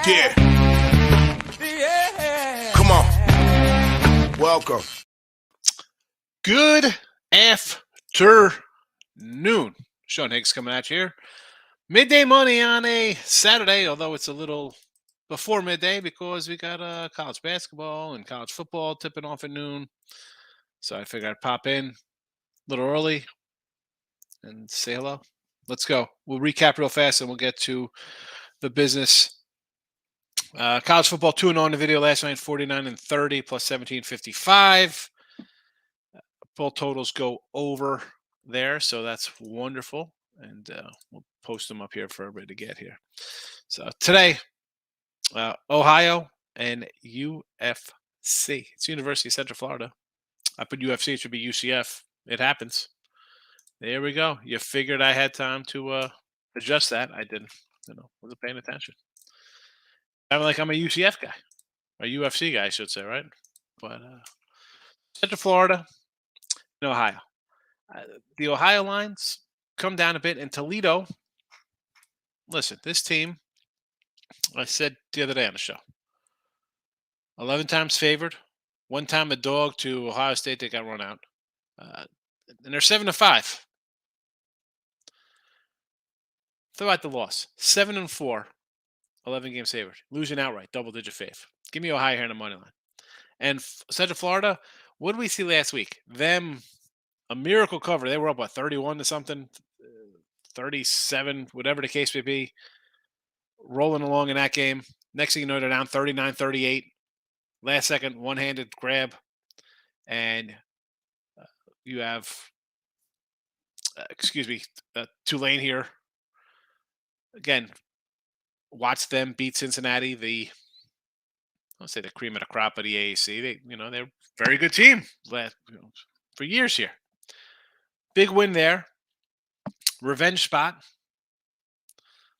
Yeah. Come on. Welcome. Good afternoon. Sean Higgs coming at you here. Midday money on a Saturday, although it's a little before midday because we got college basketball and college football tipping off at noon. So I figured I'd pop in a little early and say hello. Let's go. We'll recap real fast and we'll get to the business. College football 2-0 in the video last night, 49-30 plus 17.55. Full totals go over there, so that's wonderful. And we'll post them up here for everybody to get here. So today, Ohio and UFC. It's University of Central Florida. I put UFC, it should be UCF. It happens. There we go. You figured I had time to adjust that. I didn't. Wasn't paying attention. I'm like I'm a UCF guy, a UFC guy, I should say, right? But Central Florida and Ohio. The Ohio lines come down a bit in Toledo. Listen, this team, I said the other day on the show, 11 times favored, one time a dog to Ohio State. They got run out, and they're 7-5. Throw out the loss, 7-4, 11 games favored, losing outright, double-digit fave. Give me Ohio here in the money line. And Central Florida, what did we see last week? Them, a miracle cover. They were up, 31 to something, 37, whatever the case may be, rolling along in that game. Next thing you know, they're down 39-38. Last second, one-handed grab. And you have, Tulane here. Again, watch them beat Cincinnati, I'll say the cream of the crop of the AAC. They're a very good team for years here. Big win there. Revenge spot.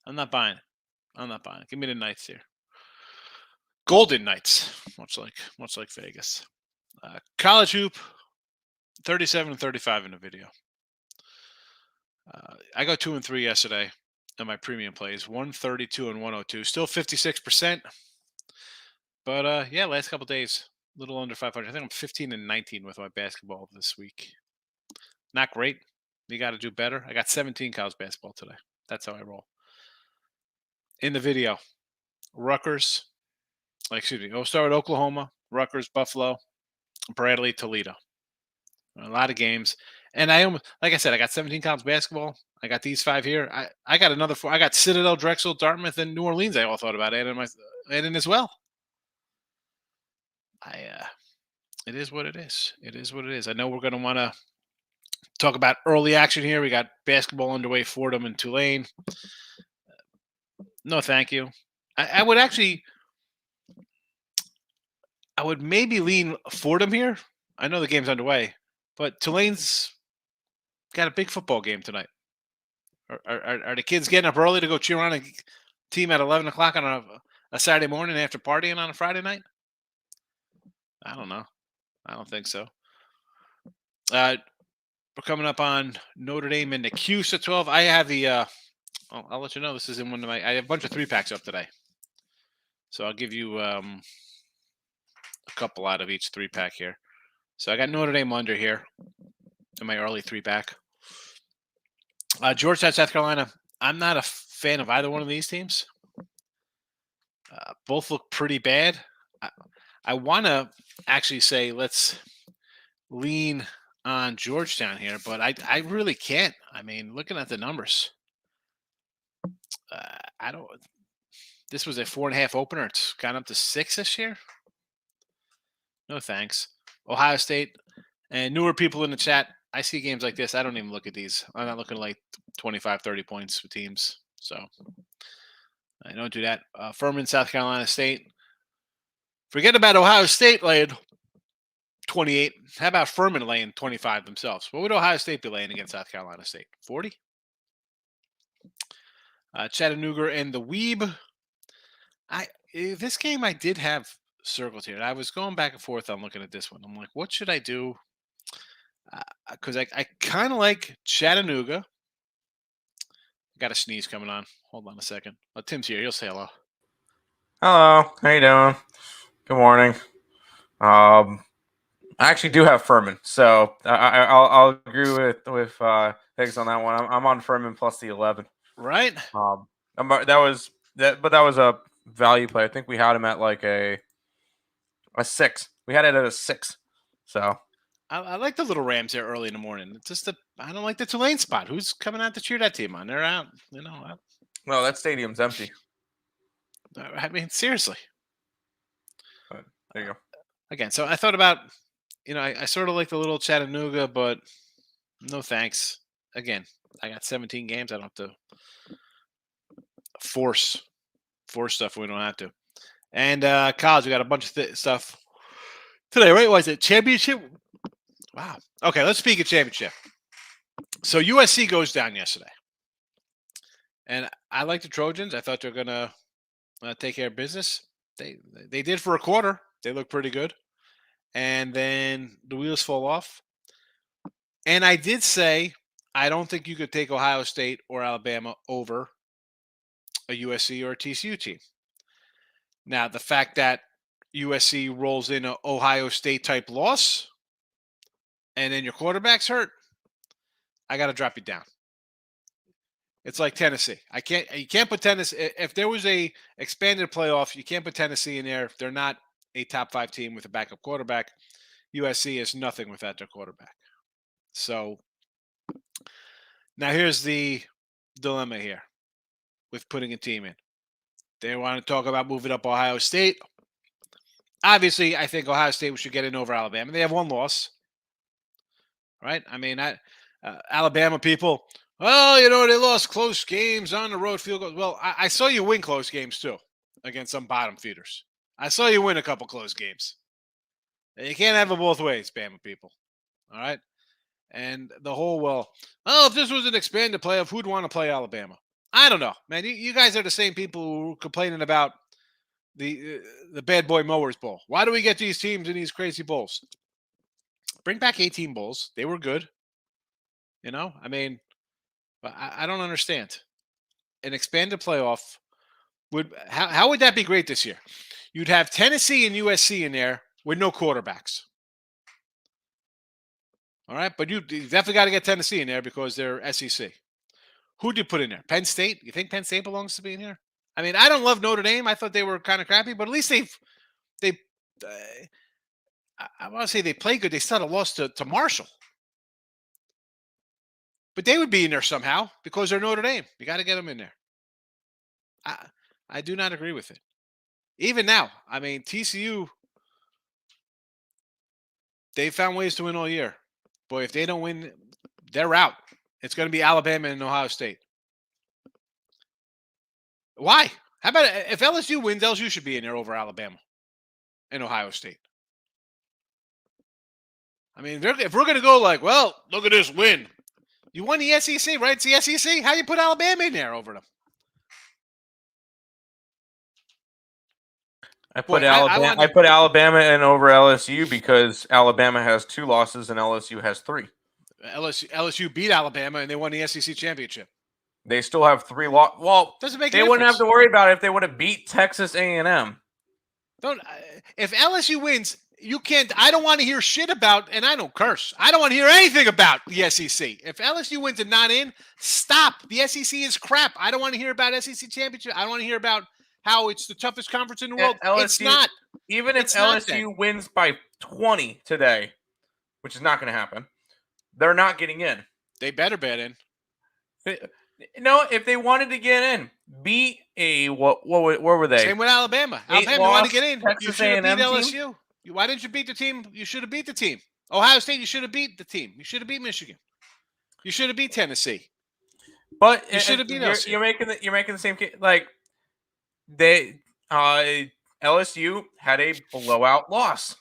I'm not buying it. Give me the Knights here. Golden Knights, much like Vegas. College hoop, 37-35 in the video. I got 2-3 yesterday on my premium plays, 132 and 102, still 56%. But last couple days, a little under 500. I think I'm 15-19 with my basketball this week. Not great. You got to do better. I got 17 college basketball today. That's how I roll. In the video, Rutgers. We'll start with Oklahoma, Rutgers, Buffalo, Bradley, Toledo. A lot of games. And I got 17 college basketball. I got these 5 here. I got another 4. I got Citadel, Drexel, Dartmouth, and New Orleans. I all thought about adding as well. It is what it is. It is what it is. I know we're going to want to talk about early action here. We got basketball underway, Fordham and Tulane. No, thank you. I would maybe lean Fordham here. I know the game's underway, but Tulane's got a big football game tonight. Are the kids getting up early to go cheer on a team at 11 o'clock on a Saturday morning after partying on a Friday night? I don't know. I don't think so. We're coming up on Notre Dame and the Cuse at 12. I have I'll let you know this is in one of I have a bunch of 3-packs up today. So I'll give you a couple out of each 3-pack here. So I got Notre Dame under here in my early 3-pack. Georgetown, South Carolina. I'm not a fan of either one of these teams. Both look pretty bad. I want to actually say let's lean on Georgetown here, but I really can't. I mean, looking at the numbers, I don't. This was a 4.5 opener. It's gone up to 6 this year. No thanks. Ohio State and newer people in the chat. I see games like this. I don't even look at these. I'm not looking at like 25, 30 points for teams. So I don't do that. Furman, South Carolina State. Forget about Ohio State laying 28. How about Furman laying 25 themselves? What would Ohio State be laying against South Carolina State? 40? Chattanooga and the Weeb. This game I did have circled here. I was going back and forth on looking at this one. I'm like, what should I do? Because I kind of like Chattanooga. Got a sneeze coming on. Hold on a second. Tim's here. He'll say hello. Hello, how you doing? Good morning. I actually do have Furman, so I'll agree with Higgs on that one. I'm on Furman plus the 11. Right? That was a value play. I think we had him at like a 6. We had it at a 6. So I like the little Rams there early in the morning. It's just I don't like the Tulane spot. Who's coming out to cheer that team on? They're out. well, that stadium's empty. I mean, seriously. But there you go. Again, so I thought about, I sort of like the little Chattanooga, but no thanks. Again, I got 17 games. I don't have to force stuff we don't have to. And college, we got a bunch of stuff today, right? Was it championship? Wow. Okay, let's speak of championship. So USC goes down yesterday. And I like the Trojans. I thought they were going to take care of business. They did for a quarter. They look pretty good. And then the wheels fall off. And I did say I don't think you could take Ohio State or Alabama over a USC or a TCU team. Now, the fact that USC rolls in an Ohio State type loss and then your quarterback's hurt, I got to drop you down. It's like Tennessee. You can't put Tennessee. If there was a expanded playoff, you can't put Tennessee in there. They're not a top 5 team with a backup quarterback. USC is nothing without their quarterback. So now here's the dilemma here with putting a team in. They want to talk about moving up Ohio State. Obviously, I think Ohio State should get in over Alabama. They have one loss, right? I mean, Alabama people, they lost close games on the road, field goals. Well, I saw you win close games too against some bottom feeders. I saw you win a couple close games. You can't have it both ways, Bama people. All right? And the whole, if this was an expanded playoff, who'd want to play Alabama? I don't know, man. You guys are the same people who are complaining about the Bad Boy Mowers Bowl. Why do we get these teams in these crazy bowls? Bring back 18 bowls. They were good. I mean, I don't understand. An expanded playoff how would that be great this year? You'd have Tennessee and USC in there with no quarterbacks. All right, but you definitely got to get Tennessee in there because they're SEC. Who do you put in there? Penn State? You think Penn State belongs to be in here? I mean, I don't love Notre Dame. I thought they were kind of crappy, but at least I want to say they played good. They still had a loss to Marshall. But they would be in there somehow because they're Notre Dame. You got to get them in there. I do not agree with it. Even now, I mean, TCU, they found ways to win all year. Boy, if they don't win, they're out. It's going to be Alabama and Ohio State. Why? How about if LSU wins, LSU should be in there over Alabama and Ohio State. I mean, if we're going to go like, well, look at this win. You won the SEC, right? It's the SEC. How do you put Alabama in there over them? I put Alabama in over LSU because Alabama has 2 losses and LSU has 3. LSU beat Alabama and they won the SEC championship. They still have 3 losses. Well, doesn't make. They wouldn't have to worry about it if they would have beat Texas A&M. If LSU wins, you can't. I don't want to hear shit about, and I don't curse. I don't want to hear anything about the SEC. If LSU wins and not in, stop. The SEC is crap. I don't want to hear about SEC championship. I don't want to hear about how it's the toughest conference in the world. It's not. Even if LSU wins by 20 today, which is not going to happen, they're not getting in. They better bet in. No, if they wanted to get in, beat where were they? Same with Alabama. Alabama wanted to get in. You should have beat LSU. Why didn't you beat the team? You should have beat the team. Ohio State, you should have beat the team. You should have beat Michigan. You should have beat Tennessee. But you should have beat LSU. You're making the same case. Like LSU had a blowout loss.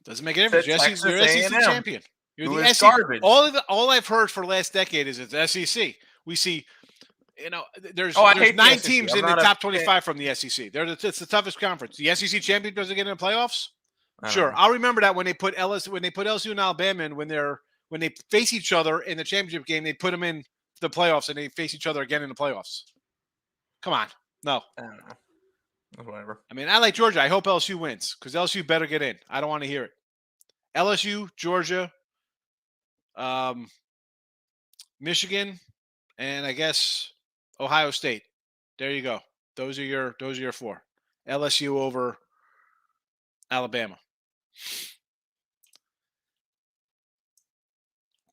Doesn't make a difference. You're SEC champion. You're the SEC. Garbage. All I've heard for the last decade is it's SEC. We see, there's 9 teams in the top 25 from the SEC. It's the toughest conference. The SEC champion doesn't get in the playoffs. Sure, I'll remember that when they put LSU and Alabama in when they face each other in the championship game, they put them in the playoffs and they face each other again in the playoffs. Come on, no. I don't know. Whatever. I mean, I like Georgia. I hope LSU wins because LSU better get in. I don't want to hear it. LSU, Georgia, Michigan, and I guess Ohio State. There you go. Those are your 4. LSU over Alabama.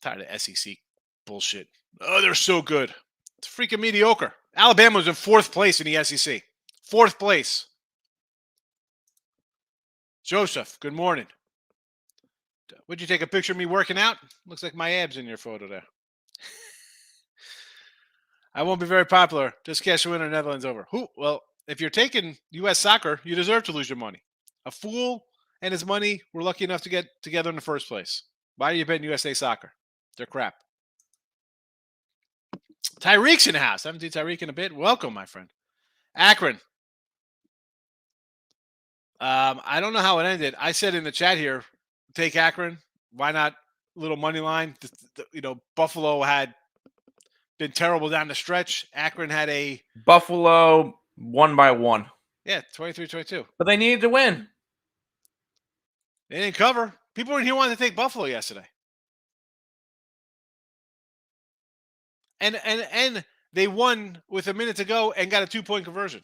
Tired of SEC bullshit. Oh, they're so good. It's freaking mediocre. Alabama's in 4th place in the SEC. 4th place. Joseph, good morning. Would you take a picture of me working out? Looks like my abs in your photo there. I won't be very popular. Just cash the winner, Netherlands over. Who? Well, if you're taking U.S. soccer, you deserve to lose your money. A fool and his money were lucky enough to get together in the first place. Why are you betting USA soccer? They're crap. Tyreek's in the house. I haven't seen Tyreek in a bit. Welcome, my friend. Akron. I don't know how it ended. I said in the chat here, take Akron. Why not little money line? Buffalo had been terrible down the stretch. Akron had a Buffalo won by 1. Yeah, 23-22. But they needed to win. They didn't cover. People in here wanted to take Buffalo yesterday. And they won with a minute to go and got a 2-point conversion.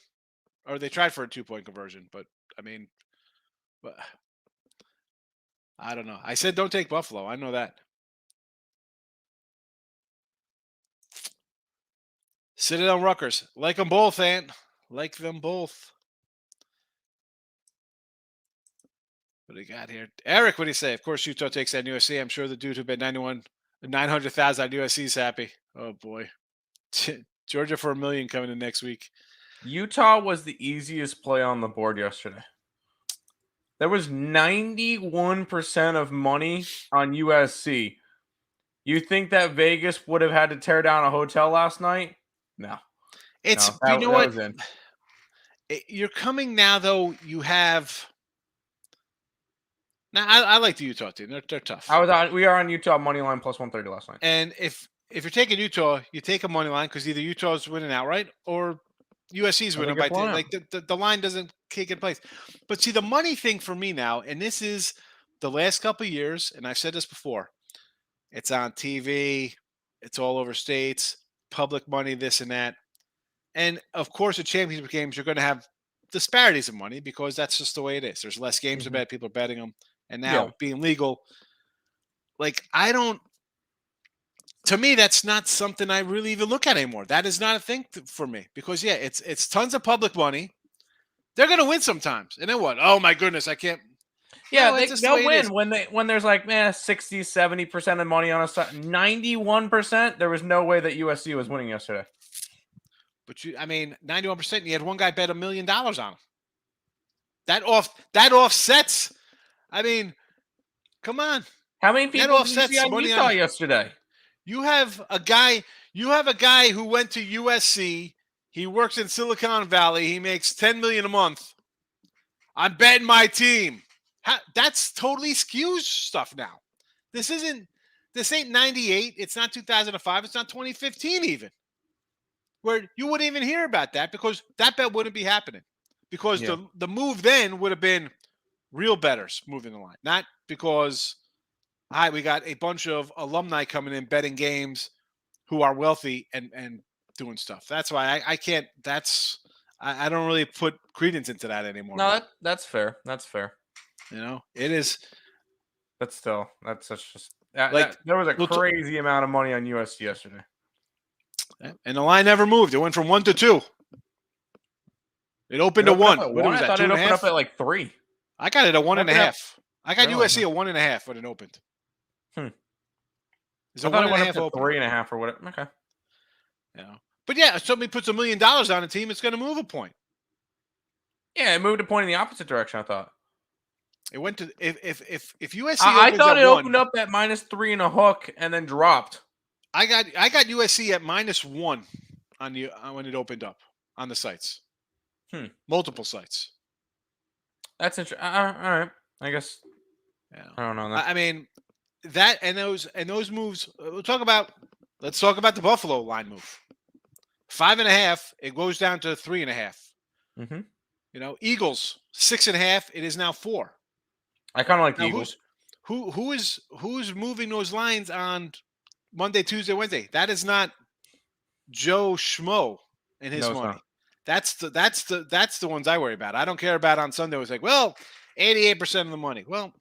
Or they tried for a 2-point conversion. But, I mean, I don't know. I said don't take Buffalo. I know that. Citadel Rutgers. Like them both, Ant. Like them both. What do you got here? Eric, what do you say? Of course, Utah takes that USC. I'm sure the dude who bet 900,000 on USC is happy. Oh, boy. Georgia for $1 million coming in next week. Utah was the easiest play on the board yesterday. There was 91% of money on USC. You think that Vegas would have had to tear down a hotel last night? No. It's no, you know what? You're coming now, though. You have. Now I like the Utah team. They're tough. We are on Utah money line plus 130 last night. And if you're taking Utah, you take a money line because either Utah's winning outright or USC's winning by 10. Like the line doesn't kick in place. But see, the money thing for me now, and this is the last couple of years, and I've said this before. It's on TV. It's all over states. Public money, this and that. And, of course, at championship games, you're going to have disparities of money because that's just the way it is. There's less games to bet. People are betting them. And now being legal, like to me, that's not something I really even look at anymore. That is not a thing for me because, it's tons of public money. They're going to win sometimes. And then what? Oh, my goodness, I can't. Yeah, they'll win when there's like 60, 70% of money on a side. 91%, there was no way that USC was winning yesterday. But 91%, you had one guy bet $1 million on him. That offsets. I mean, come on. How many people did you see on Utah yesterday? You have a guy who went to USC. He works in Silicon Valley. He makes $10 million a month. I'm betting my team. That's totally skews stuff now. This ain't 98. It's not 2005. It's not 2015 even. Where you wouldn't even hear about that because that bet wouldn't be happening. Because the move then would have been real bettors moving the line. Not because we got a bunch of alumni coming in betting games who are wealthy and doing stuff. That's why I can't I don't really put credence into that anymore. No, that's fair. That's fair. It is. But still, that's just there was a crazy amount of money on USC yesterday. And the line never moved. It went from 1 to 2. It opened to 1. What was that? I thought it opened up at like 3. I got it at 1.5. I got USC at 1.5 when it opened. Is it 1.5 open? 3.5 or whatever. Okay. But if somebody puts $1 million on a team, it's going to move a point. Yeah, it moved a point in the opposite direction. I thought it went to if USC. I thought it opened up at -3 and a hook and then dropped. I got USC at -1 on when it opened up on the sites. Multiple sites. That's interesting. All right, I guess. I don't know that. I mean, that and those moves. Let's talk about the Buffalo line move. 5.5. It goes down to 3.5. Eagles 6.5. It is now 4. I kind of like the Now Eagles. who's moving those lines on Monday, Tuesday, Wednesday? That is not Joe Schmo and his No, it's money. not. That's the ones I worry about. I don't care about on Sunday. It's like, well, 88% of the money. Well,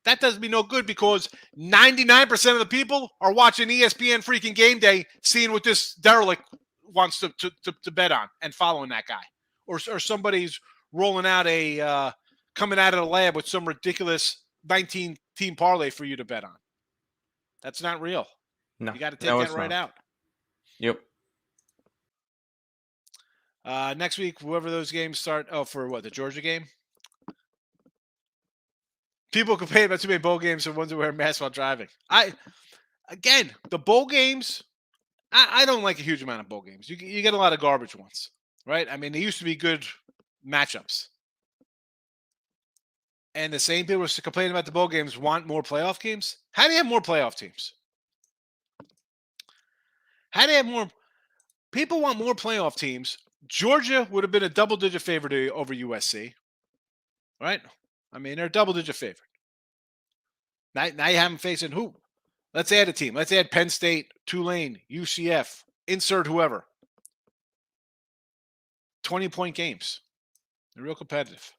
that does me no good because 99% of the people are watching ESPN freaking Game Day, seeing what this derelict wants to bet on and following that guy, or somebody's rolling out coming out of the lab with some ridiculous 19 team parlay for you to bet on. That's not real. No, You got to take that right out. Yep. Next week, whoever those games start. Oh, for what? The Georgia game? People complain about too many bowl games and ones that wear masks while driving. The bowl games, I don't like a huge amount of bowl games. You get a lot of garbage ones, right? I mean, they used to be good matchups. And the same people who complain about the bowl games want more playoff games. How do you have more playoff teams? How do you have more? People want more playoff teams. Georgia would have been a double-digit favorite over USC, right? I mean, they're a double-digit favorite. Now you have them facing who? Let's add a team. Let's add Penn State, Tulane, UCF, insert whoever. 20-point games. They're real competitive.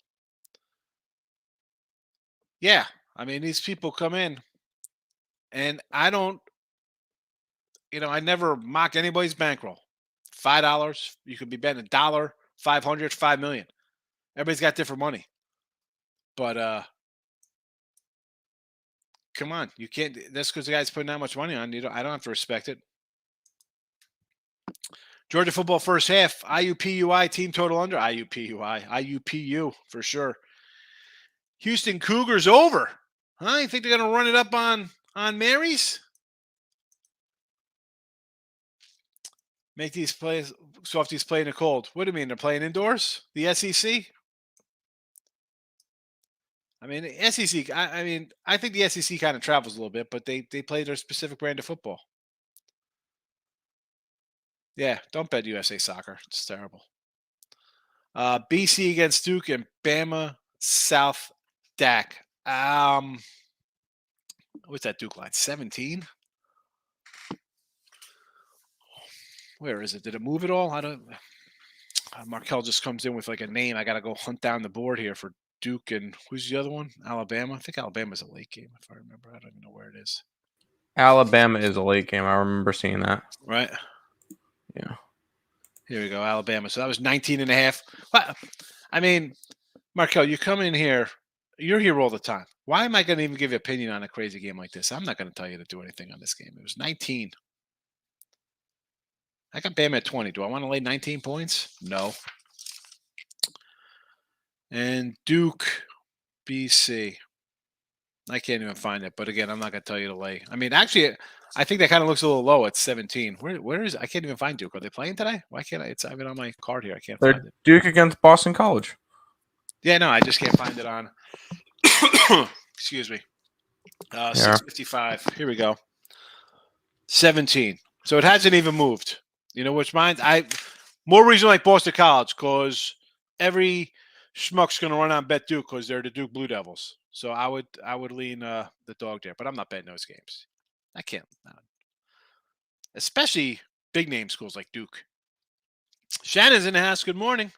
Yeah, I mean, these people come in, and I don't, I never mock anybody's bankroll. $5, you could be betting $1, 500, 5 million. Everybody's got different money. But come on, you can't. That's because the guy's putting that much money on. I don't have to respect it. Georgia football first half. IUPUI team total under. IUPU for sure. Houston Cougars over. Huh? You think they're going to run it up on Mary's? Make these plays, softies play in the cold. What do you mean? They're playing indoors? The SEC? I mean, the SEC, I think the SEC kind of travels a little bit, but they play their specific brand of football. Yeah, don't bet USA Soccer. It's terrible. BC against Duke and Bama South DAC. What's that Duke line? 17? Where is it? Did it move at all? I don't. Markel just comes in with like a name. I got to go hunt down the board here for Duke and who's the other one? Alabama. I think Alabama's a late game if I remember. I don't even know where it is. Alabama is a late game. I remember seeing that. Right. Yeah. Here we go, Alabama. So that was 19.5. I mean, Markel, you come in here. You're here all the time. Why am I going to even give you an opinion on a crazy game like this? I'm not going to tell you to do anything on this game. It was 19. I got Bama at 20. Do I want to lay 19 points? No. And Duke, BC. I can't even find it. But again, I'm not going to tell you to lay. I mean, actually, I think that kind of looks a little low at 17. Where is it? I can't even find Duke. Are they playing today? Why can't I? It's even on my card here. I can't find it. Duke against Boston College. Yeah, no, I just can't find it on. Excuse me. 655. Here we go. 17. So it hasn't even moved. You know which mine? More reason like Boston College because every schmuck's going to run on bet Duke because they're the Duke Blue Devils. So I would lean the dog there, but I'm not betting those games. I can't. Especially big name schools like Duke. Shannon's in the house. Good morning.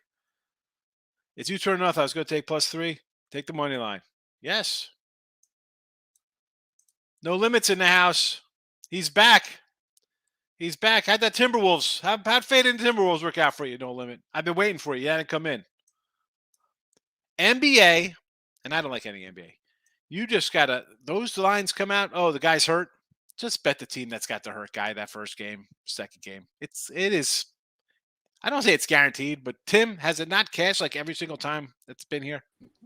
It's you turn north. I was going to take +3. Take the money line. Yes. No limits in the house. He's back. He's back. How'd that Timberwolves? How'd fade in Timberwolves work out for you? No limit. I've been waiting for you. You hadn't come in. NBA, and I don't like any NBA. You just gotta. Those lines come out. Oh, the guy's hurt. Just bet the team that's got the hurt guy that first game, second game. It is. I don't say it's guaranteed, but Tim, has it not cashed like every single time that's been here?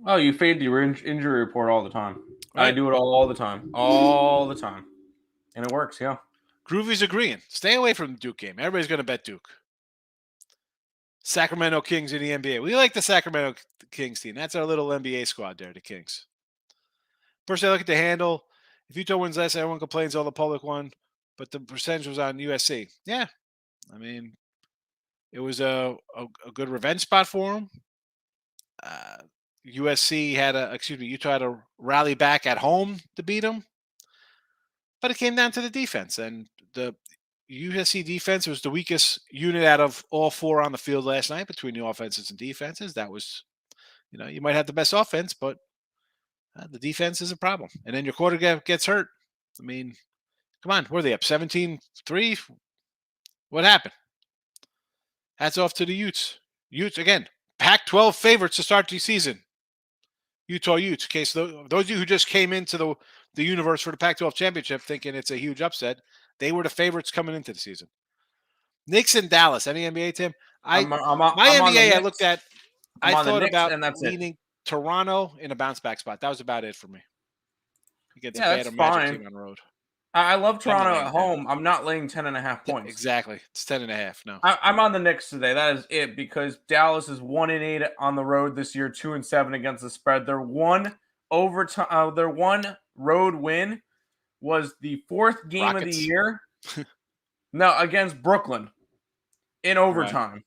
Oh, you fade the injury report all the time. Right? I do it all the time. All the time. And it works, yeah. Groovy's agreeing. Stay away from the Duke game. Everybody's going to bet Duke. Sacramento Kings in the NBA. We like the Sacramento Kings team. That's our little NBA squad there, the Kings. First, I look at the handle. If Utah wins last, everyone complains all the public won, but the percentage was on USC. Yeah. I mean, it was a good revenge spot for them. UTah had to rally back at home to beat them. But it came down to the defense, and the USC defense was the weakest unit out of all four on the field last night between the offenses and defenses. That was, you might have the best offense, but the defense is a problem. And then your quarterback gets hurt. I mean, come on, were they up 17-3? What happened? Hats off to the Utes. Utes, again, Pac-12 favorites to start the season. Utah Utes. In case those of you who just came into the universe for the Pac-12 championship thinking it's a huge upset, they were the favorites coming into the season. Knicks and Dallas. Any NBA, Tim? My NBA I looked at, I thought about leaning Toronto in a bounce back spot. That was about it for me. Against a bad Magic team on the road. I love Toronto at home. I'm not laying 10.5 points. Exactly. It's 10.5. No. I'm on the Knicks today. That is it, because Dallas is 1-8 on the road this year, 2-7 against the spread. Their one road win was the fourth game of the year. No, against Brooklyn in overtime. Right.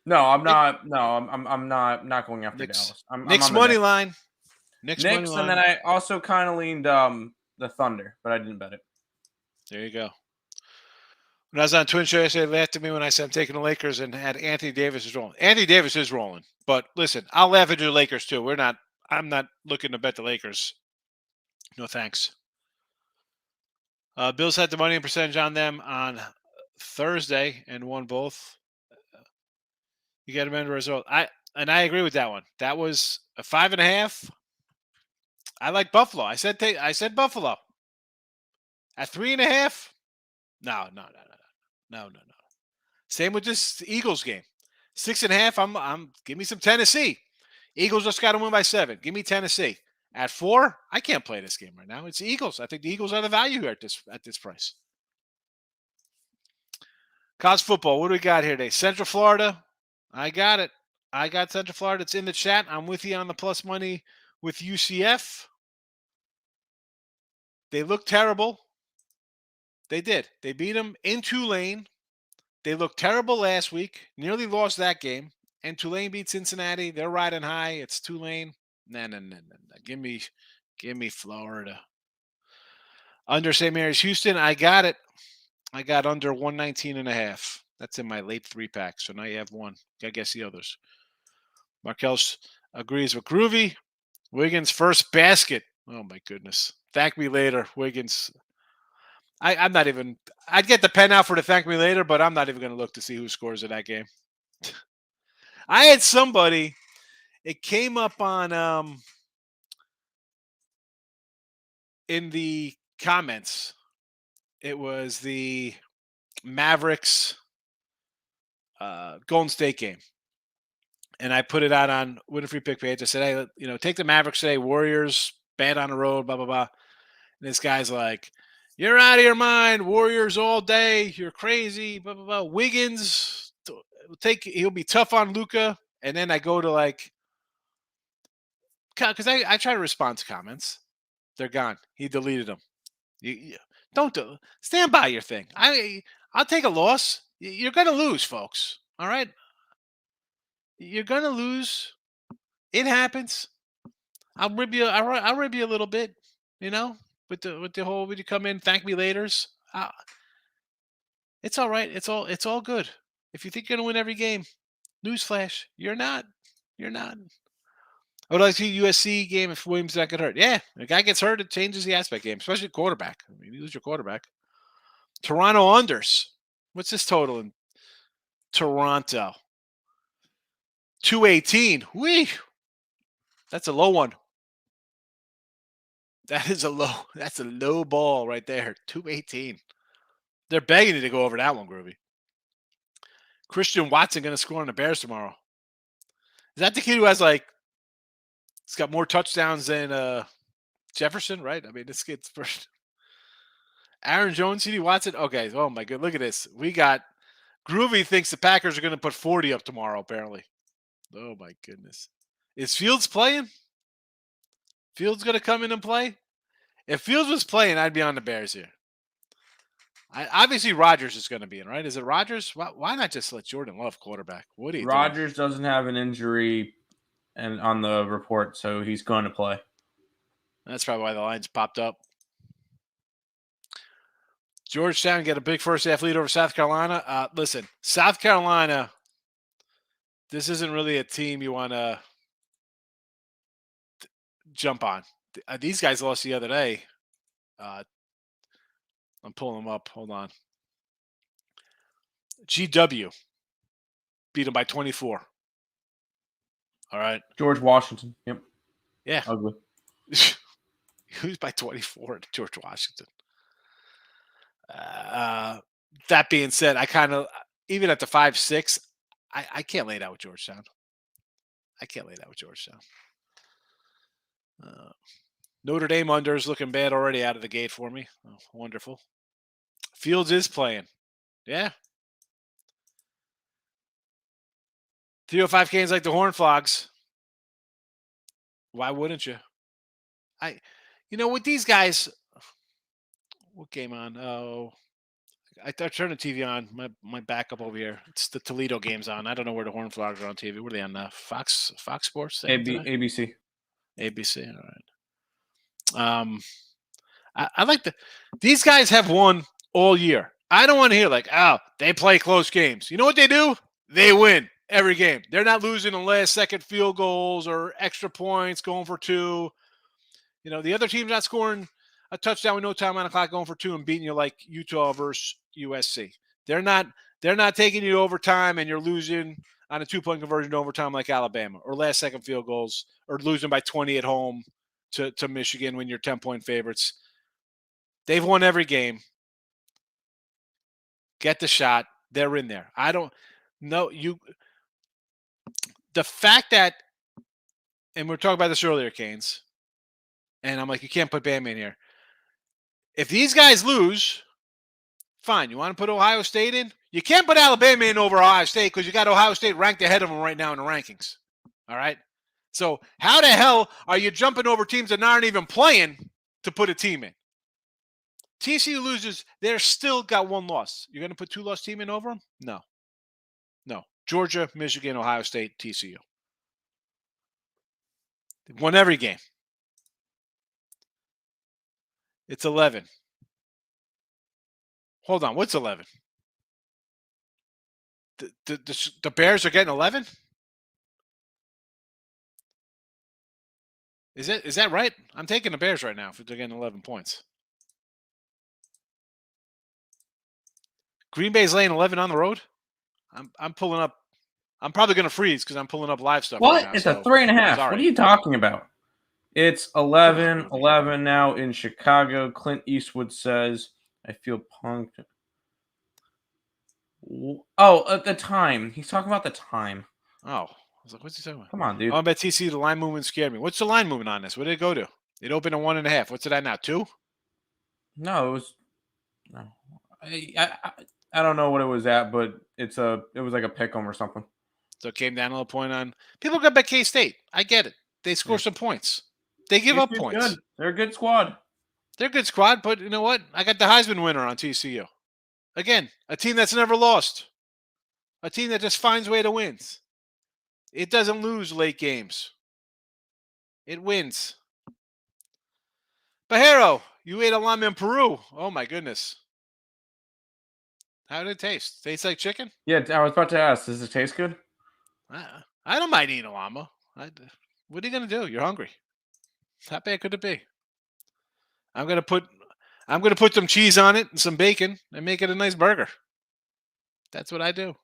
No, I'm not. No, I'm not going after Dallas. Knicks money line. Knicks, and then I also kind of leaned the Thunder, but I didn't bet it. There you go. When I was on Twin Show yesterday, they laughed at me when I said I'm taking the Lakers and had Anthony Davis is rolling. Anthony Davis is rolling, but listen, I'll laugh at the Lakers too. I'm not looking to bet the Lakers. No thanks. Bills had the money and percentage on them on Thursday and won both. You got to remember as well. I agree with that one. That was a 5.5. I like Buffalo. I said Buffalo at 3.5. No. Same with this Eagles game. 6.5. I'm give me some Tennessee. Eagles just got to win by 7. Give me Tennessee at 4. I can't play this game right now. It's the Eagles. I think the Eagles are the value here at this price. College football. What do we got here today? Central Florida. I got it. I got Central Florida. It's in the chat. I'm with you on the plus money with UCF. They look terrible. They did. They beat them in Tulane. They looked terrible last week. Nearly lost that game. And Tulane beat Cincinnati. They're riding high. It's Tulane. No. Give me Florida. Under St. Mary's Houston. I got it. I got under 119.5. That's in my late 3-pack. So now you have one. I guess the others. Markel's agrees with Groovy. Wiggins first basket. Oh my goodness. Thank me later, Wiggins. I'm not even. I'd get the pen out for the thank me later, but I'm not even going to look to see who scores in that game. I had somebody. It came up on in the comments. It was the Mavericks Golden State game. And I put it out on Win a Free Pick page. I said, hey, take the Mavericks today. Warriors, bad on the road, blah, blah, blah. And this guy's like, you're out of your mind. Warriors all day. You're crazy, blah, blah, blah. Wiggins, he'll be tough on Luka. And then I go to because I try to respond to comments. They're gone. He deleted them. Stand by your thing. I'll take a loss. You're going to lose, folks. All right? You're going to lose. It happens. I'll rib you a little bit, with the whole when you come in, thank me laters. It's all right. It's all good. If you think you're going to win every game, newsflash, you're not. You're not. I would like to see USC game if Williams not get hurt. Yeah, the guy gets hurt, it changes the aspect game, especially quarterback. I mean, you lose your quarterback. Toronto unders. What's this total in Toronto? 218. Whee! That's a low one. That's a low ball right there. 218. They're begging you to go over that one, Groovy. Christian Watson going to score on the Bears tomorrow. Is that the kid who has he's got more touchdowns than Jefferson, right? I mean, this kid's first. Aaron Jones, C.D. Watson. Okay. Oh my God. Look at this. We got Groovy thinks the Packers are going to put 40 up tomorrow, apparently. Oh my goodness. Is Fields playing? Fields going to come in and play? If Fields was playing, I'd be on the Bears here. Obviously, Rodgers is going to be in, right? Is it Rodgers? Why not just let Jordan Love quarterback? What are you Rodgers doesn't have an injury and on the report, so he's going to play. That's probably why the lines popped up. Georgetown get a big first half lead over South Carolina. Listen, South Carolina, this isn't really a team you want to jump on. These guys lost the other day. I'm pulling them up. Hold on. GW beat them by 24. All right. George Washington. Yep. Yeah. Ugly. Who's by 24 to George Washington? That being said, I kind of, even at the 5-6, I can't lay it out with Georgetown. Notre Dame under is looking bad already out of the gate for me. Oh, wonderful. Fields is playing. Yeah. 305 Canes like the Horned Frogs. Why wouldn't you? With these guys, what game on? Oh, I turned the TV on. My backup over here. It's the Toledo game's on. I don't know where the Horned Frogs are on TV. Where are they on? Fox Sports? ABC. ABC. All right. I like these guys have won all year. I don't want to hear they play close games. You know what they do? They win every game. They're not losing in last-second field goals or extra points, going for 2. The other team's not scoring a touchdown with no time on the clock, going for 2 and beating you like Utah versus USC. They're not taking you to overtime and you're losing on a 2-point conversion to overtime like Alabama, or last-second field goals, or losing by 20 at home to Michigan when you're 10-point favorites. They've won every game. Get the shot. They're in there. I don't know. The fact that, and we were talking about this earlier, Canes, and I'm like, you can't put Bama in here. If these guys lose, fine. You want to put Ohio State in? You can't put Alabama in over Ohio State because you got Ohio State ranked ahead of them right now in the rankings. All right? So how the hell are you jumping over teams that aren't even playing to put a team in? TCU loses. They're still got 1 loss. You're going to put 2-loss team in over them? No. Georgia, Michigan, Ohio State, TCU. They've won every game. It's 11. Hold on. What's 11? The Bears are getting 11? Is that right? I'm taking the Bears right now if they're getting 11 points. Green Bay's laying 11 on the road? I'm pulling up. I'm probably going to freeze because I'm pulling up live stuff What? right now. It's a 3.5. Sorry. What are you talking about? It's 11 now in Chicago. Clint Eastwood says, I feel punked. Oh, at the time. He's talking about the time. Oh. I was like, what's he talking about? Come on, dude. Oh, I bet TC, the line movement scared me. What's the line movement on this? What did it go to? It opened at 1.5. What's it at now? 2? No, it was. No, I don't know what it was at, but it was like a pick 'em or something. So it came down a little point on. People got bet K-State. I get it. They score some points. They give up points. Good. They're a good squad. They're a good squad, but you know what? I got the Heisman winner on TCU. Again, a team that's never lost. A team that just finds a way to win. It doesn't lose late games. It wins. Pajero, you ate a llama in Peru. Oh, my goodness. How did it taste? Tastes like chicken? Yeah, I was about to ask, does it taste good? I don't mind eating a llama. What are you going to do? You're hungry. How bad could it be? I'm going to put some cheese on it and some bacon and make it a nice burger. That's what I do.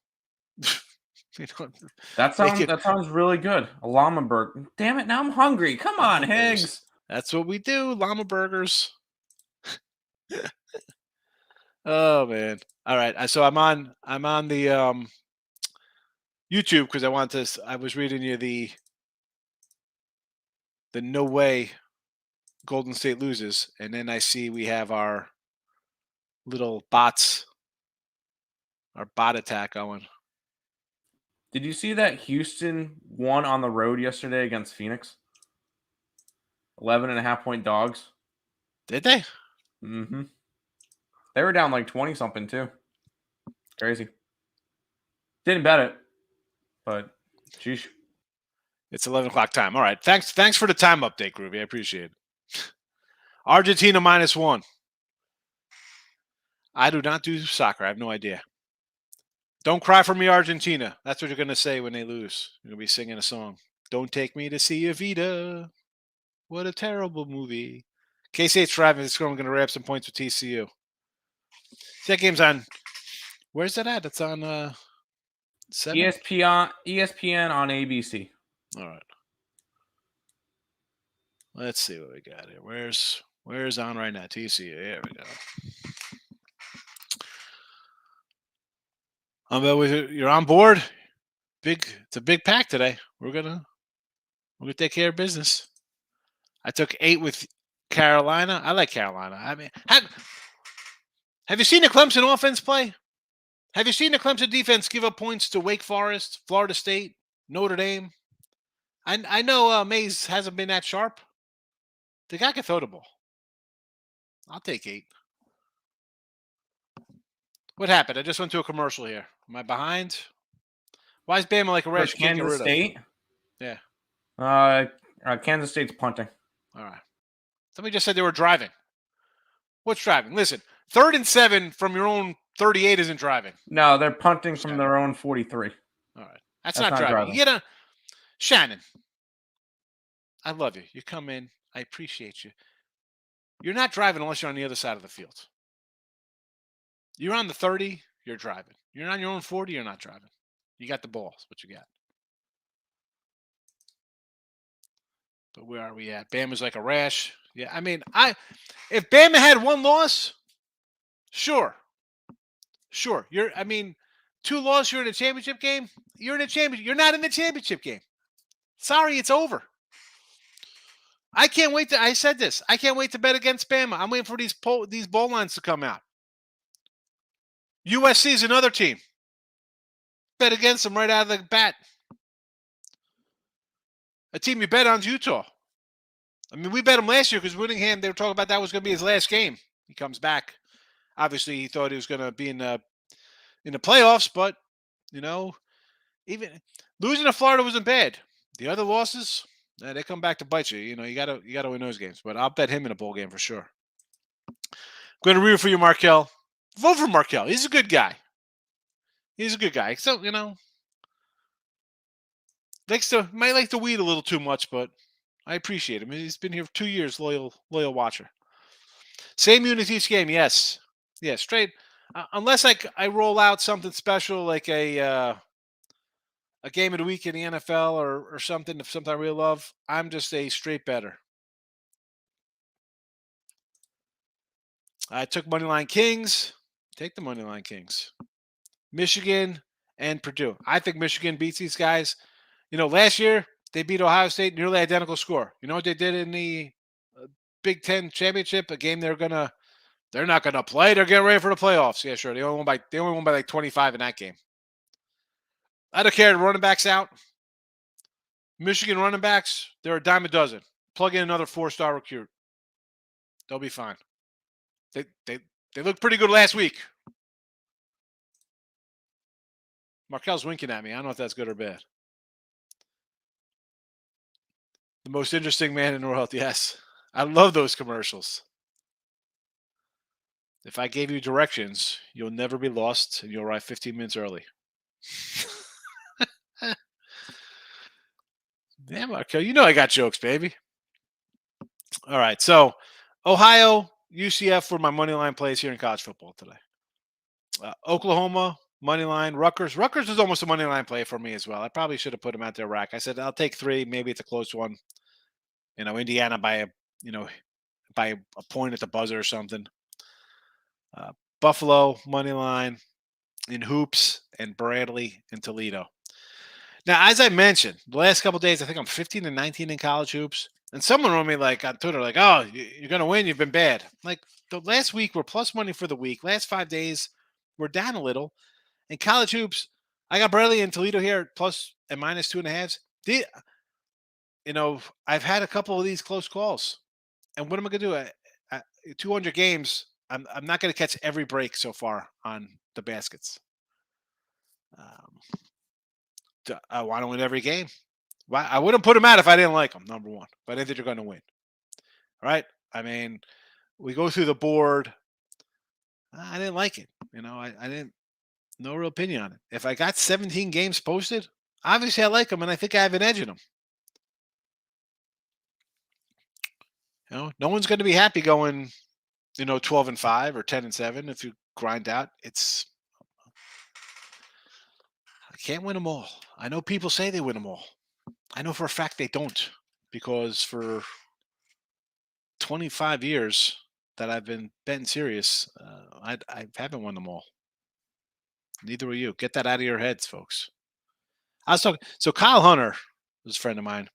That sounds really good. A llama burger. Damn it! Now I'm hungry. Come on, Higgs. That's what we do. Llama burgers. Oh man! All right. So I'm on the YouTube because I was reading you the no way Golden State loses, and then I see we have our little bots, our bot attack going. Did you see that Houston won on the road yesterday against Phoenix? 11.5-point dogs. Did they? Mm-hmm. They were down like 20-something too. Crazy. Didn't bet it, but sheesh. It's 11 o'clock time. All right. Thanks for the time update, Groovy. I appreciate it. Argentina -1. I do not do soccer. I have no idea. Don't cry for me, Argentina. That's what you're going to say when they lose. You're going to be singing a song. Don't take me to see Evita. What a terrible movie. K-State's driving. It's going to grab some points with TCU. That game's on. Where's that at? It's on 7? ESPN on ABC. All right. Let's see what we got here. Where's on right now? TCU. There we go. You're on board. It's a big pack today. We're gonna take care of business. I took 8 with Carolina. I like Carolina. I mean, have you seen the Clemson offense play? Have you seen the Clemson defense give up points to Wake Forest, Florida State, Notre Dame? I know Mays hasn't been that sharp. The guy can throw the ball. I'll take 8. What happened? I just went to a commercial here. Am I behind? Why is Bama like a rash? Kansas State? Yeah. Kansas State's punting. All right. Somebody just said they were driving. What's driving? Listen, 3rd and 7 from your own 38 isn't driving. No, they're punting from their own 43. All right. That's not driving. You get Shannon. I love you. You come in. I appreciate you. You're not driving unless you're on the other side of the field. You're on the 30, you're driving. You're on your own 40, you're not driving. You got the ball. That's what you got. But where are we at? Bama's like a rash. Yeah, I mean, if Bama had 1 loss, sure. 2 losses, you're in a championship game. You're in a championship. You're not in the championship game. Sorry, it's over. I can't wait I said this. I can't wait to bet against Bama. I'm waiting for these bowl lines to come out. USC is another team. Bet against them right out of the bat. A team you bet on is Utah. I mean, we bet him last year because Whittingham, they were talking about that was going to be his last game. He comes back. Obviously, he thought he was going to be in the playoffs, but, even losing to Florida wasn't bad. The other losses, they come back to bite you. You got to win those games. But I'll bet him in a bowl game for sure. I'm going to root for you, Markel. Vote for Markel. He's a good guy. So, might like to weed a little too much, but I appreciate him. He's been here for 2 years, loyal watcher. Same unit each game, yes. Yeah, straight. Unless I roll out something special like a game of the week in the NFL or something I really love, I'm just a straight better. I took Moneyline Kings. Take the Moneyline Kings. Michigan and Purdue. I think Michigan beats these guys. Last year they beat Ohio State nearly identical score. You know what they did in the Big Ten championship? A game they're not gonna play. They're getting ready for the playoffs. Yeah, sure. They only won by like 25 in that game. I don't care. The running backs out. Michigan running backs, they're a dime a dozen. Plug in another 4-star recruit. They'll be fine. They looked pretty good last week. Markel's winking at me. I don't know if that's good or bad. The most interesting man in the world. Yes. I love those commercials. If I gave you directions, you'll never be lost and you'll arrive 15 minutes early. Yeah, Markel, I got jokes, baby. All right. So, Ohio, UCF were my money line plays here in college football today. Oklahoma, money line. Rutgers. Rutgers was almost a money line play for me as well. I probably should have put him out there rack. I said, I'll take 3. Maybe it's a close one. Indiana by a point at the buzzer or something. Buffalo, money line in hoops, and Bradley in Toledo. Now, as I mentioned, the last couple of days, I think I'm 15 and 19 in college hoops. And someone wrote me on Twitter, oh, you're going to win. You've been bad. The last week, we're plus money for the week. Last 5 days, we're down a little. In college hoops, I got Bradley and Toledo here at plus and minus 2.5. I've had a couple of these close calls. And what am I going to do? 200 games, I'm not going to catch every break so far on the baskets. I want to win every game. I wouldn't put them out if I didn't like them, number one. But I didn't think they're going to win. All right? I mean, we go through the board. I didn't like it. I didn't, no real opinion on it. If I got 17 games posted, obviously I like them, and I think I have an edge in them. No one's going to be happy going, 12-5 or 10-7 if you grind out. I can't win them all. I know people say they win them all. I know for a fact they don't, because for 25 years that I've been betting serious, I haven't won them all. Neither will you. Get that out of your heads, folks. I was talking. So Kyle Hunter was a friend of mine.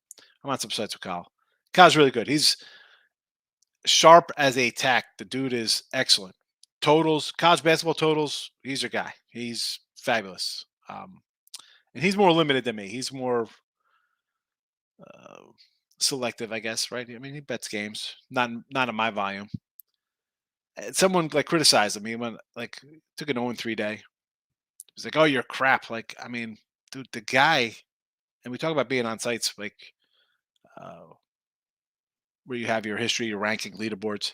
I'm on some sites with Kyle. Kyle's really good. He's sharp as a tack. The dude is excellent. Totals, college basketball totals. He's your guy. He's fabulous. And he's more limited than me. He's more selective, I guess. Right? I mean, he bets games. Not in my volume. Someone criticized him. He went took an 0-3 day. He's like, "Oh, you're crap." I mean, dude, the guy. And we talk about being on sites where you have your history, your ranking, leaderboards.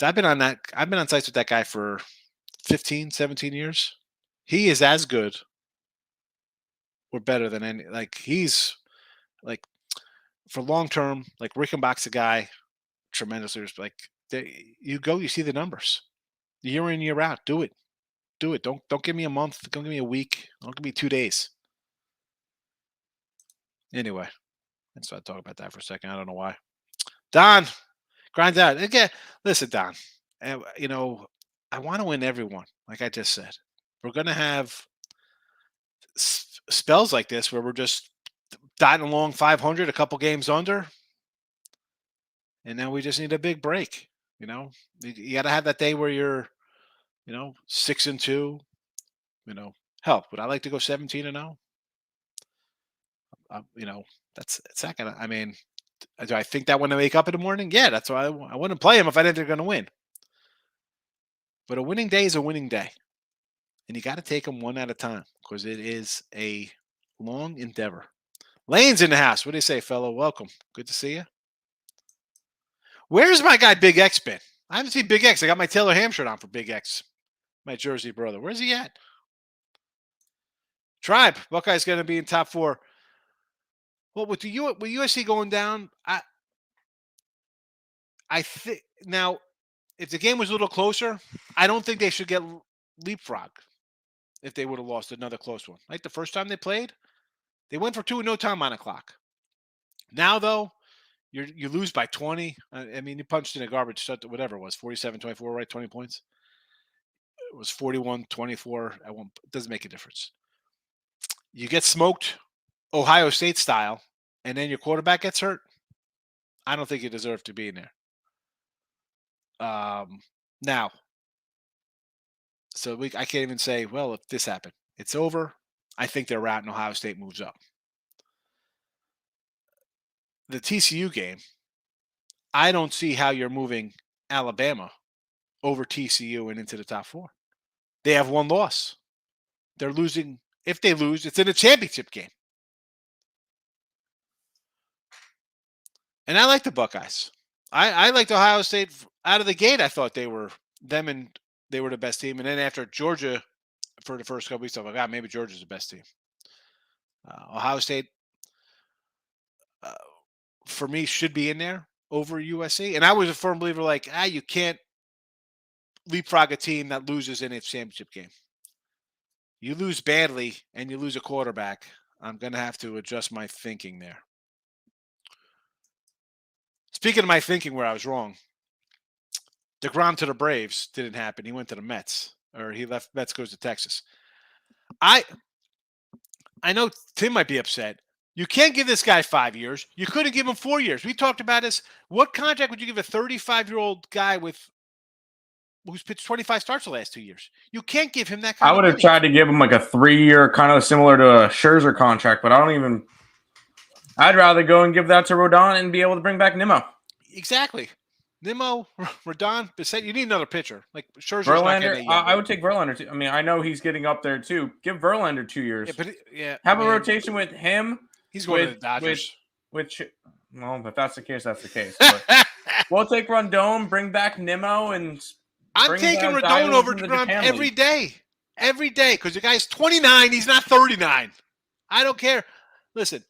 I've been on sites with that guy for 15, 17 years. He is as good or better than any. He's for long term. Rickenbach's a guy, tremendously. You see the numbers, year in, year out. Do it. Don't give me a month. Don't give me a week. Don't give me 2 days. Anyway, let's not talk about that for a second. I don't know why. Don, grind out. Again, listen, Don. I want to win everyone, like I just said. We're going to have spells like this where we're just dotting along 500, a couple games under, and then we just need a big break. You got to have that day where you're, 6-2. Hell, would I like to go 17-0? It's not gonna. I mean, do I think that when I wake up in the morning? Yeah, that's why I wouldn't play them if I didn't think they're going to win. But a winning day is a winning day, and you got to take them one at a time because it is a long endeavor. Lane's in the house. What do you say, fellow? Welcome. Good to see you. Where's my guy Big X been? I haven't seen Big X. I got my Taylor Ham shirt on for Big X, my Jersey brother. Where's he at? Tribe. Buckeye's going to be in top 4. Well, with USC going down, I think now if the game was a little closer, I don't think they should get leapfrog if they would have lost another close one. Like the first time they played, they went for 2 with no time on the clock. Now, though, you lose by 20. I mean, you punched in a garbage set, whatever it was, 47-24, right? 20 points. It was 41-24 at one. It doesn't make a difference. You get smoked Ohio State style, and then your quarterback gets hurt. I don't think you deserve to be in there. Now, so I can't even say, well, if this happened, it's over. I think they're out and Ohio State moves up. The TCU game, I don't see how you're moving Alabama over TCU and into the top 4. They have one loss. They're losing. If they lose, it's in a championship game. And I like the Buckeyes. I liked Ohio State out of the gate. I thought they were the best team. And then after Georgia, for the first couple weeks, I thought, maybe Georgia's the best team. Ohio State, for me, should be in there over USC. And I was a firm believer, you can't leapfrog a team that loses in its championship game. You lose badly and you lose a quarterback. I'm going to have to adjust my thinking there. Speaking of my thinking where I was wrong, DeGrom to the Braves didn't happen. He went to the Mets, or he left Mets, goes to Texas. I know Tim might be upset. You can't give this guy 5 years. You couldn't give him 4 years. We talked about this. What contract would you give a 35-year-old guy who's pitched 25 starts the last 2 years? You can't give him that kind of money. I would have tried to give him a 3-year, kind of similar to a Scherzer contract, but I'd rather go and give that to Rodon and be able to bring back Nimmo. Exactly. Nimmo, Rodon, Bissett, you need another pitcher. Like Scherzer's Verlander, I would take Verlander too. I mean, I know he's getting up there too. Give Verlander 2 years. Yeah, have a rotation with him. He's going to the Dodgers. Well, if that's the case, that's the case. But we'll take Rondon, bring back Nimmo, and I'm taking Rondon over DeGrom every day. Every day, because the guy's 29. He's not 39. I don't care. Listen,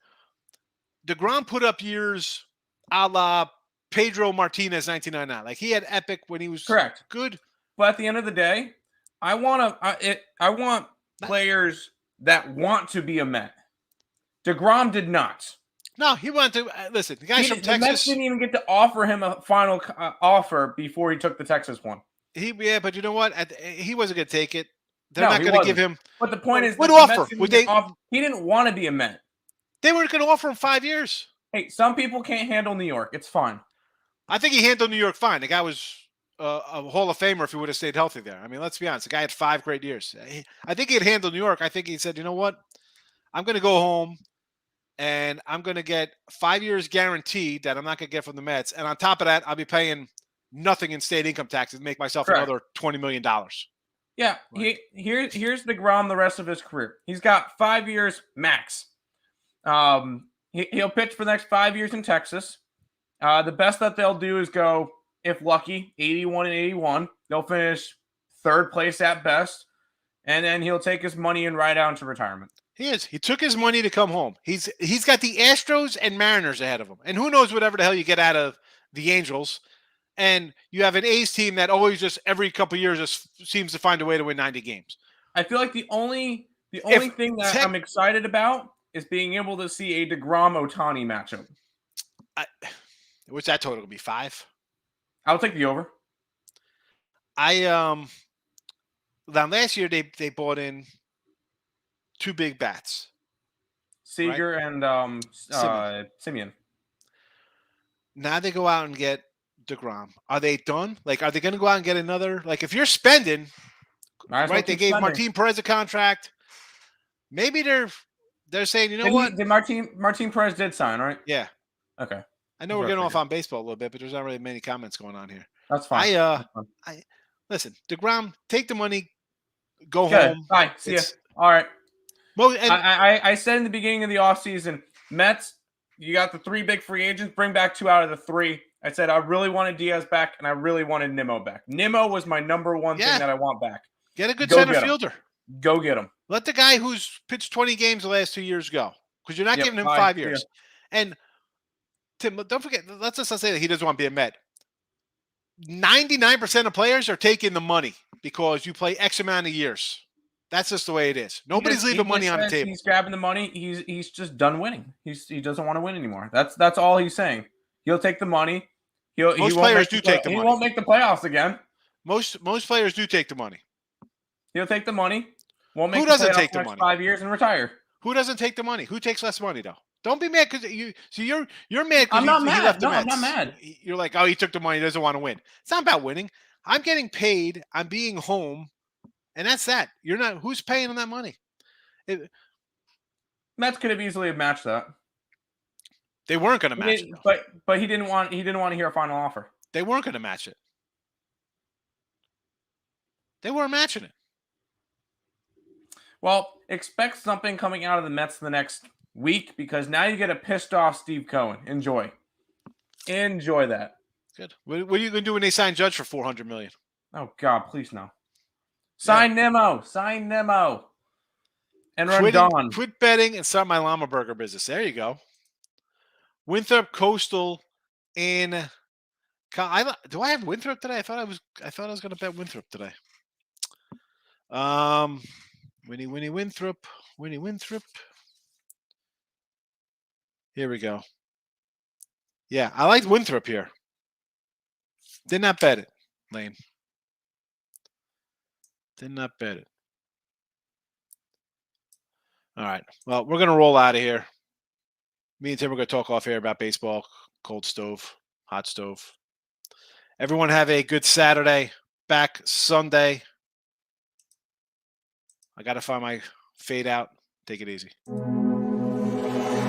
DeGrom put up years a la Pedro Martinez 1999. Like, he had epic when he was correct. Good. But at the end of the day, I want players that want to be a Met. DeGrom did not. No, he wanted to. Listen, the guy's from Texas. The Mets didn't even get to offer him a final offer before he took the Texas one. Yeah, but you know what? He wasn't going to take it. They're not going to give him. But the point is, what offer? He didn't want to be a Met. They weren't going to offer him 5 years. Hey, some people can't handle New York. It's fine. I think he handled New York fine. The guy was a Hall of Famer if he would have stayed healthy there. I mean, let's be honest. The guy had 5 great years. I think he'd handle New York. I think he said, you know what? I'm going to go home, and I'm going to get 5 years guaranteed that I'm not going to get from the Mets. And on top of that, I'll be paying nothing in state income taxes to make myself another $20 million. Yeah, here's DeGrom the rest of his career. He's got 5 years max. He'll pitch for the next 5 years in Texas. The best that they'll do is go, if lucky, 81 and 81. They'll finish 3rd place at best, and then he'll take his money and ride out into retirement. He is. He took his money to come home. He's got the Astros and Mariners ahead of him, and who knows whatever the hell you get out of the Angels. And you have an A's team that always just every couple of years just seems to find a way to win 90 games. I feel like the only thing that I'm excited about is being able to see a DeGrom-Ohtani matchup. What's that total going to be, 5? I'll take the over. Now last year they bought in 2 big bats. Seager and Simeon. Now they go out and get DeGrom. Are they done? Like, are they going to go out and get another? Like, if you're spending, right? They gave Martin Perez a contract. Maybe they're saying, you know what? Martin Perez did sign, right? Yeah. Okay. I know we're getting off on baseball a little bit, but there's not really many comments going on here. That's fine. Listen, DeGrom, take the money, go home. Bye. See ya. All right. Well, I said in the beginning of the offseason, Mets, you got the 3 big free agents, bring back 2 out of the 3. I said I really wanted Diaz back, and I really wanted Nimmo back. Nimmo was my number 1 thing that I want back. Get a good center fielder. Go get him. Let the guy who's pitched 20 games the last 2 years go, because you're not giving him 5 years. And Tim, don't forget, let's just say that he doesn't want to be a Met. 99% of players are taking the money because you play X amount of years. That's just the way it is. Nobody's leaving money on the table. He's grabbing the money. He's just done winning. He doesn't want to win anymore. That's all he's saying. He'll take the money. Most players do take the money. He won't make the playoffs again. Most players do take the money. He'll take the money. Won't make Who doesn't take the money? 5 years and retire. Who doesn't take the money? Who takes less money though? Don't be mad because you're mad because I'm not mad. He left the Mets. I'm not mad. You're like, oh, he took the money. He doesn't want to win. It's not about winning. I'm getting paid. I'm being home, and that's that. You're not. Who's paying on that money? Mets could have easily matched that. They weren't going to match it, but he didn't want to hear a final offer. They weren't going to match it. They weren't matching it. Well, expect something coming out of the Mets the next week because now you get a pissed off Steve Cohen. Enjoy that. Good. What are you going to do when they sign Judge for $400 million? Oh God, please no. Sign Nimmo. And Rondon. Quit betting and start my llama burger business. There you go. Winthrop Coastal in. Do I have Winthrop today? I thought I was going to bet Winthrop today. Winnie Winthrop. Here we go. Yeah, I liked Winthrop here. Did not bet it, Lane. Did not bet it. All right. Well, we're going to roll out of here. Me and Tim are going to talk off air about baseball, cold stove, hot stove. Everyone have a good Saturday. Back Sunday. I got to find my fade out. Take it easy.